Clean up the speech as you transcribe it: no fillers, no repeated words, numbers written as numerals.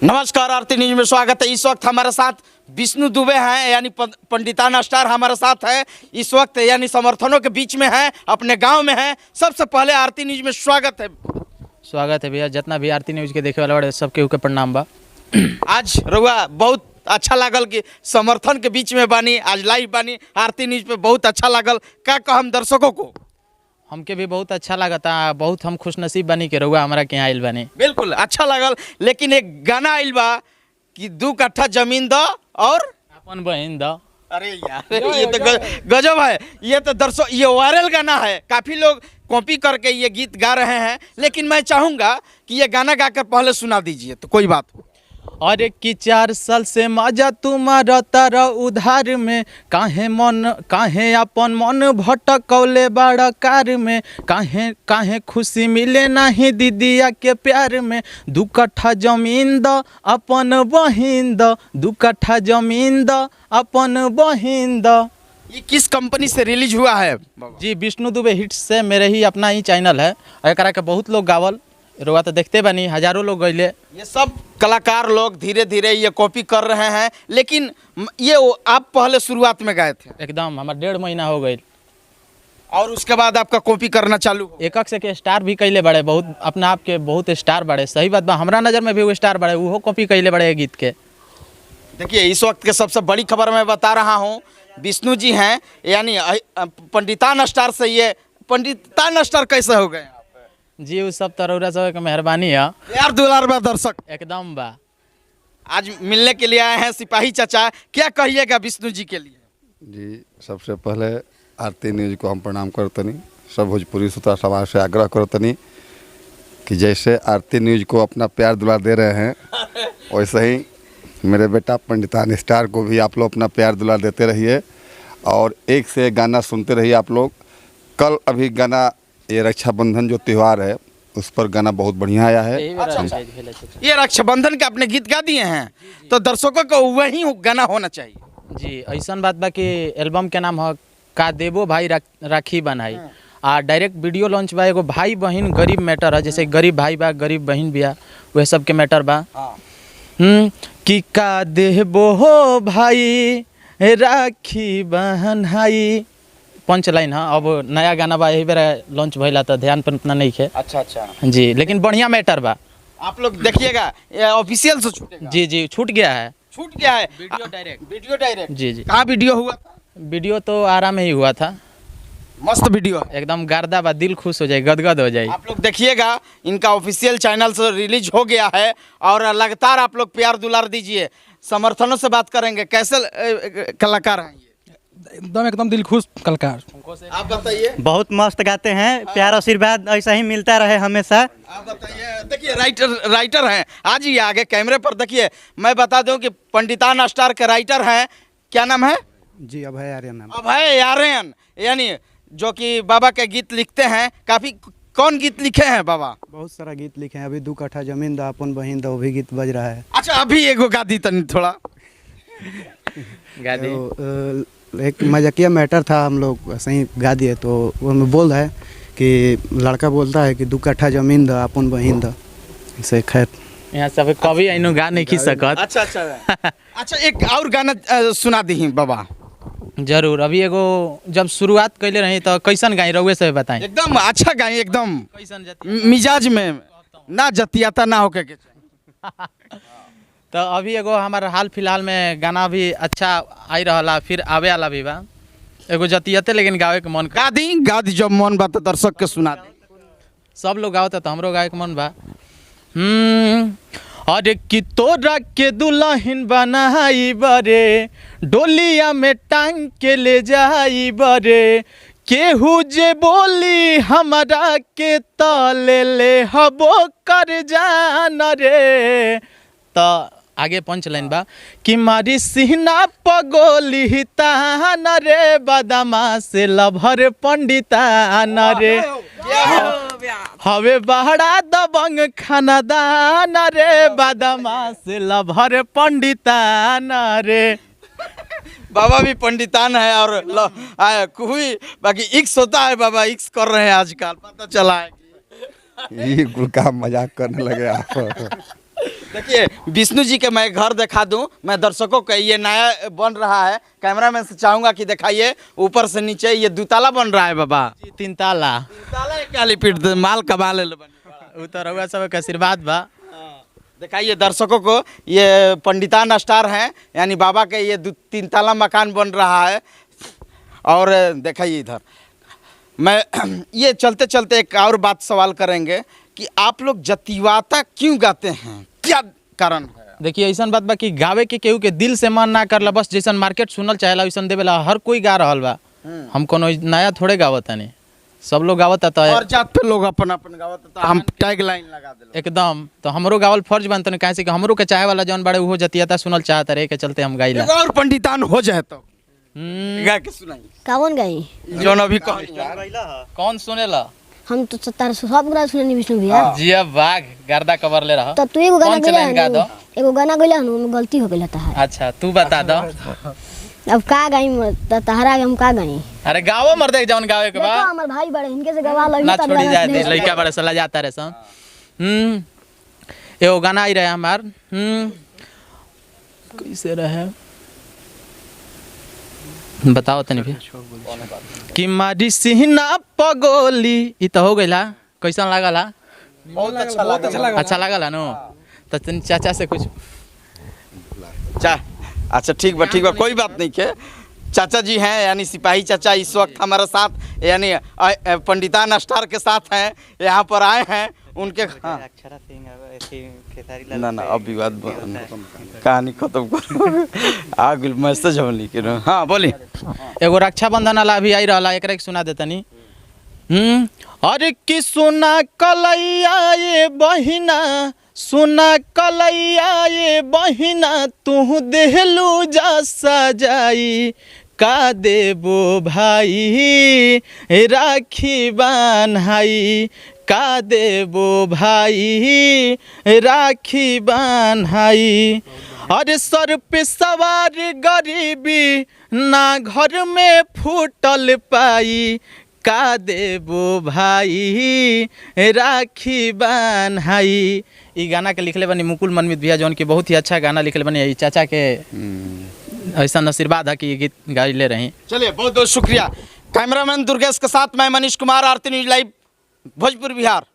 नमस्कार, आरती न्यूज में स्वागत है। इस वक्त हमारे साथ विष्णु दुबे हैं, यानी पंडिताना स्टार हमारे साथ है इस वक्त, यानी समर्थनों के बीच में है, अपने गांव में है। सबसे पहले आरती न्यूज में स्वागत है भैया। जितना भी आरती न्यूज के देखे वाला बड़े सबके ऊपर प्रणाम बा। आज रउआ बहुत अच्छा लागल कि समर्थन के बीच में बानी, आज लाइव बानी आरती न्यूज पे, बहुत अच्छा लागल। का कहम दर्शकों को? हमके भी बहुत अच्छा लगता, बहुत हम खुशनसीब बनी के रहुआ हमारा के यहाँ आइल बनी। बिल्कुल अच्छा लागल, लेकिन एक गाना आइल बा कि 2 कट्ठा जमीन दो और अपन बहन दो। अरे यार, ये तो गजब है। ये तो दर्शक, ये वायरल गाना है, काफ़ी लोग कॉपी करके ये गीत गा रहे हैं, लेकिन मैं चाहूँगा कि ये गाना गाकर पहले सुना दीजिए तो कोई बात। अरे कि 4 साल से मजा तुम्हारा तारा उधार में, काहे अपन मन भटकौले बड़ा कार में, काहे खुशी मिले नहीं दीदिया के प्यार में। 2 कट्ठा जमीन द अपन बहिन द, 2 कट्ठा जमीन द अपन बहिन द। ये किस कंपनी से रिलीज हुआ है? जी, विष्णु दुबे हिट्स से, मेरे ही अपना ही चैनल है। एकरा के बहुत लोग गावल रुआ तो देखते बनी, हजारों लोग गईले। ये सब कलाकार लोग धीरे धीरे ये कॉपी कर रहे हैं, लेकिन ये आप पहले शुरुआत में गए थे? एकदम, हमारा 1.5 महीना हो गई और उसके बाद आपका कॉपी करना चालू? एक से के स्टार भी कैले बड़े, बहुत अपना आप के बहुत स्टार बड़े। सही बात बा, हमारा नज़र में भी वो स्टार बड़े, वो कॉपी कैले बड़े गीत के। देखिए, इस वक्त के सबसे बड़ी खबर मैं बता रहा हूँ, विष्णु जी हैं, यानी पंडिताना स्टार से। ये पंडिताना स्टार कैसे हो गए? जी, उस सब तरौरा सब मेहरबानी है, यार दुलार बा दर्शक एकदम बा। आज मिलने के लिए आए हैं सिपाही चाचा, क्या कहिएगा विष्णु जी के लिए? जी, सबसे पहले आरती न्यूज को हम प्रणाम करतनी। सब भोजपुरी श्रोता समाज से आग्रह करतनी कि जैसे आरती न्यूज को अपना प्यार दुलार दे रहे हैं, वैसे ही मेरे बेटा पंडितान स्टार को भी आप लोग अपना प्यार दुलार देते रहिए और एक से एक गाना सुनते रहिए आप लोग। कल अभी गाना, ये रक्षाबंधन जो त्यौहार है, उस पर गाना बहुत बढ़िया आया है। ये रक्षाबंधन के अपने गीत गा दिए हैं, तो दर्शकों को वही गाना होना चाहिए। जी, ऐसा बात बा कि एल्बम के नाम है का देबो भाई राखी बनाई, आ डायरेक्ट वीडियो लॉन्च बा। एगो भाई बहन गरीब मैटर है, जैसे गरीब भाई बा, गरीब बहन बिया, वह सब के मैटर बा। कि का देबो हो भाई राखी बहनाई, पंच लाइन है। अब नया गाना बा, यही बेरा लॉन्च भइला तो ध्यान पर उतना नहीं है। अच्छा जी, लेकिन बढ़िया मैटर बा। आप लोग देखिएगा, ऑफिशियल से छूटेगा। जी, छूट गया है वीडियो डायरेक्ट। जी, कहाँ वीडियो हुआ था? वीडियो तो आराम ही हुआ था, मस्त वीडियो है, एकदम गार्दा बा, दिल खुश हो जाए, गदगद हो जाए। आप लोग देखिएगा, इनका ऑफिशियल चैनल से रिलीज हो गया है और लगातार आप लोग प्यार दुलार दीजिए। समर्थनों से बात करेंगे, कैसे कलाकार हैं ये? एकदम दिल खुश कलाकार। आप बताइए। बहुत मस्त गाते हैं, प्यार आशीर्वाद ऐसा ही मिलता रहे हमेशा। आप बताइए। देखिए, राइटर हैं, आज ही आगे कैमरे पर देखिए। मैं बता दूं कि पंडिताना स्टार के राइटर हैं, क्या नाम है? जी, अभय आर्यन। अभय आर्यन, यानी जो कि बाबा के गीत लिखते हैं। काफ़ी कौन गीत लिखे हैं बाबा? बहुत सारा गीत लिखे हैं। अभी 2 कट्ठा जमीन दा अपन बहिन दा, वो भी गीत बज रहा है। अच्छा, अभी एगो गा दी तनी थोड़ा गा दी। एक मजाकिया मैटर था, हम लोग सही गा दिए। तो वो में बोल रहा है कि लड़का बोलता है कि 2 कट्ठा जमीन दा अपन बहिन दा, इसे खैर यहाँ सब कभी आइनो गा नहीं खी सकत। अच्छा, एक और गाना सुना दी बाबा। जरूर। अभी एगो जब शुरुआत कैले रही तो कैसन गाई रहुए से बताएं? एकदम अच्छा गाई, एकदम कैसन मिजाज में ना जतियाता ना होके के। तो अभी एगो हमारा हाल फिलहाल में गाना भी अच्छा आई रहा, फिर आवे वाला भी बा। एगो जतियते लेकिन गावे के मन गा दी जब मन बा तो दर्शक के सुना दी। सब लोग गावता तो हमरो गावे के मन बा। अरे कि तोरा के दुल्हन बनाई बरे, डोलिया में टांग के ले जाई बरे, केहू जे बोली हमारा के तले ले हबो कर जान रे। तो आगे पंच लाइन बा कि मारी सिहना पगोली तान रे, बदमा से लभर पंडितान रे, हवे बहरा दबंग खानदान रे, बदमा से लभर पंडितान रे। बाबा भी पंडितान है और कोई बाकी इक्स होता है। बाबा इक्स कर रहे हैं आजकल, पता चला है। ये कुल काम मजाक करने लगे आप। देखिए विष्णु जी के मैं घर दिखा दूं, मैं दर्शकों को, ये नया बन रहा है, कैमरामैन से चाहूंगा कि दिखाइए ऊपर से नीचे, ये दुताला बन रहा है बाबा। जी 3 ताला दुताला क्या लिपिट दे, माल कमाल है बनी। उ तो रउआ सब के आशीर्वाद बा। दिखाइए दर्शकों को, ये पंडितान स्टार हैं, यानी बाबा के ये 3 ताला मकान बन रहा है। और दिखाइए इधर, मैं ये चलते चलते एक और बात सवाल करेंगे कि आप लोग जतिवाता क्यों गाते हैं, क्या कारण है? देखिए ऐसा बात बा कि गावे के केहू के दिल से मन ना करला, बस जैसन मार्केट सुनल चाहेला वैसन देवेला, हर कोई गा रहल बा। हम कोनो नया थोड़े गावता नहीं, सब लोग गावता तो और जात पे लोग अपन अपन गावता, तो हम टैग लाइन लगा देलो एकदम। तो हमरो गावल फर्ज बनत नहीं, काहे से कि हमरो के चाहे वाला जौन बड़े वो जतियाता सुनल चाहता रहे, के चलते हम गाइला। एगो और पंडितान हो जाए तो गा के सुनाई कौन गई जोन अभी कह कौन सुनेला? हम तो तार सब गाना सुननी विष्णु भैया। जिया बाघ गर्दा कवर ले रहा। तो तू एगो गाना कौन सा गइला लाइन गा दो? एगो गाना गइला हनु में गलती हो गइला तहार। अच्छा तू बता दो। अब का गाई तहरा हम का गाई? अरे गावो मर दे जौन गावे के देखो बा हमर भाई बड़े इनके से गवा लगी ना तब छोड़ी जाए दे, गाना लइका बड़े सला जाता रहे सन। एगो गाना आई रहे हमार कैसे रहे बताओ तनी भी कि मारी सिहना पगोली ई तो हो गइला। कैसन लागला? बहुत अच्छा लगा। अच्छा लागला नो? तो तनी चाचा से कुछ चा अच्छा ठीक बा कोई बात नहीं के। चाचा जी हैं यानी सिपाही चाचा इस वक्त हमारे साथ, यानी पंडितान स्टार के साथ हैं, यहाँ पर आए हैं उनके। हाँ ना अब विवाद कहानी खत्म करो, आगे मैसेज हम लिखे ना। हाँ बोली। एगो रक्षाबंधन वाला भी आई रहा, एक सुना देतनी। अरे कि सुना कलैया ये बहिना, सुना कलैया ये बहिना, तू देहलू जा सजाई, का देबो भाई राखी बान्हाई, का देबो भाई राखी बान्हाई। अरे सर पे सवार गरीबी ना घर में फूटल पाई, का देबो भाई राखी बान्हाई। ई गाना के लिखले बनी मुकुल मनमित भैया, जौन की बहुत ही अच्छा गाना लिखले बनी। ई चाचा के ऐसा आशीर्वाद है कि ये गीत गाइले रही। चलिए बहुत बहुत शुक्रिया। कैमरामैन दुर्गेश के साथ मैं मनीष कुमार, आरती न्यूज लाइव भोजपुर बिहार।